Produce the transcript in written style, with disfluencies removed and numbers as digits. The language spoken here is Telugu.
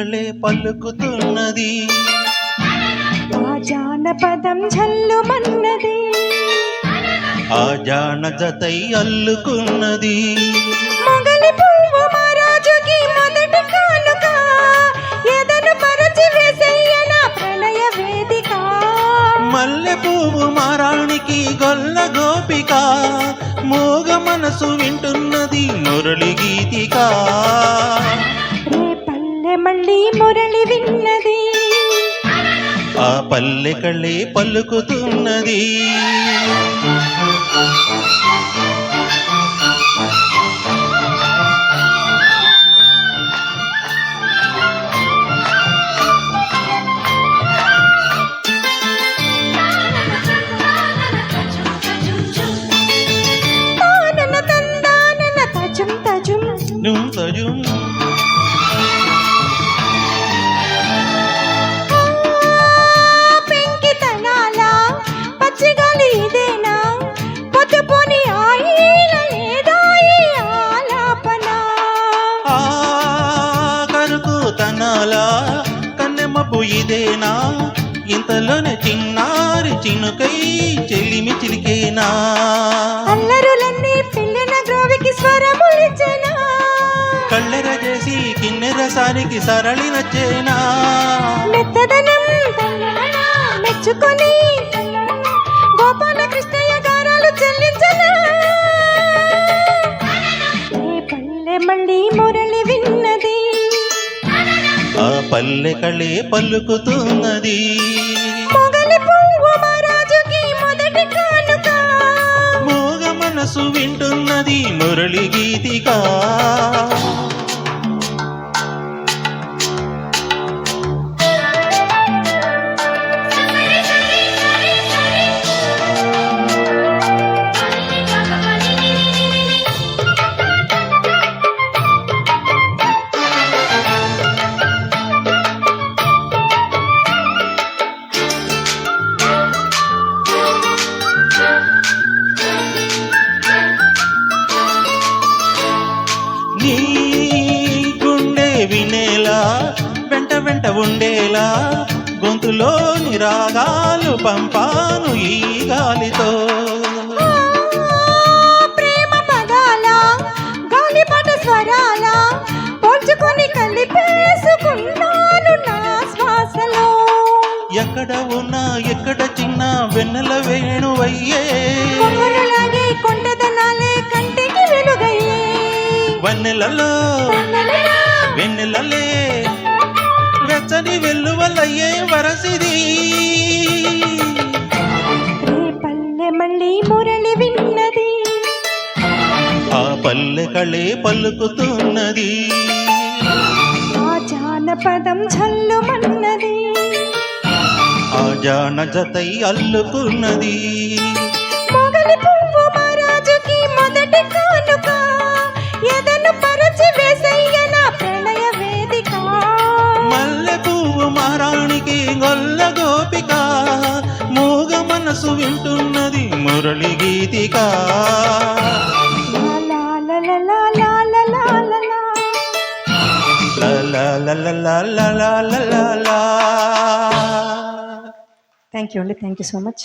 కళే పలుకుతున్నది ఆ జానపదం జల్లుమన్నది ఆ జాన జతై అల్లుకున్నది మొగలి పువ్వు మహారాజుకి మొదటి కానుక ఎదను పరచి వేసేయన ప్రణయ వేదిక మల్లె పువ్వు మారాణికి గొల్ల గోపిక మోగ మనసు వింటున్నది మురళి గీతిక రే పల్లె మళ్ళీ మురళి విన్నది ఆ పల్లె కళే పలుకుతున్నది తజుం పెంకితనాల పచ్చిగాలి ఇదేనా పొద్దుపోని ఆలాపన కరుకు తనాల కన్నెమ్మపు ఇదేనా ఇంతలోనే చిన్నారి చినుకై చెలిమి చిలికేనా అల్లరులన్నీ పిల్లిన గ్రోవికి స్వరములిచ్చేనా కళ్ళెర చేసి కిన్నెర సారికి సరళి నచ్చేనా మెత్తదనం మెచ్చుకొని గోపాల కృష్ణయ్య గారాలు చెల్లించనా ఏ పల్లె మళ్ళీ మురళి విన్నది ఆ పల్లె కళే పలుకుతున్నది మొగలి పువ్వు మహారాజుకి మొదటి కానుక మోగ మనసు వింటున్నది మురళి గీతిక నీ గుండె వినేలా వెంట వెంట ఉండేలా గొంతులోని రాగాలు పంపాను ఈ గాలితో ప్రేమ పదాల గాలిపట స్వరాల పోల్చుకొని కలిపేసుకున్నాను నా శ్వాసలో ఎక్కడ ఉన్నా ఎక్కడ చిన్న వెన్నెల వేణువయ్యే కొంగలాగే కొంటదనాలే కంటికి వెలుగయ్యే వన్నెలలో వెన్నెలలే వెచ్చని వెల్లువలయ్యే వరసిది రే పల్లె మళ్ళీ మురళి విన్నది ఆ పల్లె కళే పలుకుతున్నది ఆ జానపదం జల్లుమన్నది ఆ జాన జతై అల్లుకున్నది మొగలి పువ్వు మహారాజుకి మొదటి కానుక ఎదను పరచి వేసయ్యన ప్రణయ వేదిక మల్లె పువ్వు మారాణికి గొల్ల గోపిక మూగ మనసు వింటున్నది మురళి గీతిక థ్యాంక్ యూ అండి థ్యాంక్ యూ సో మచ్.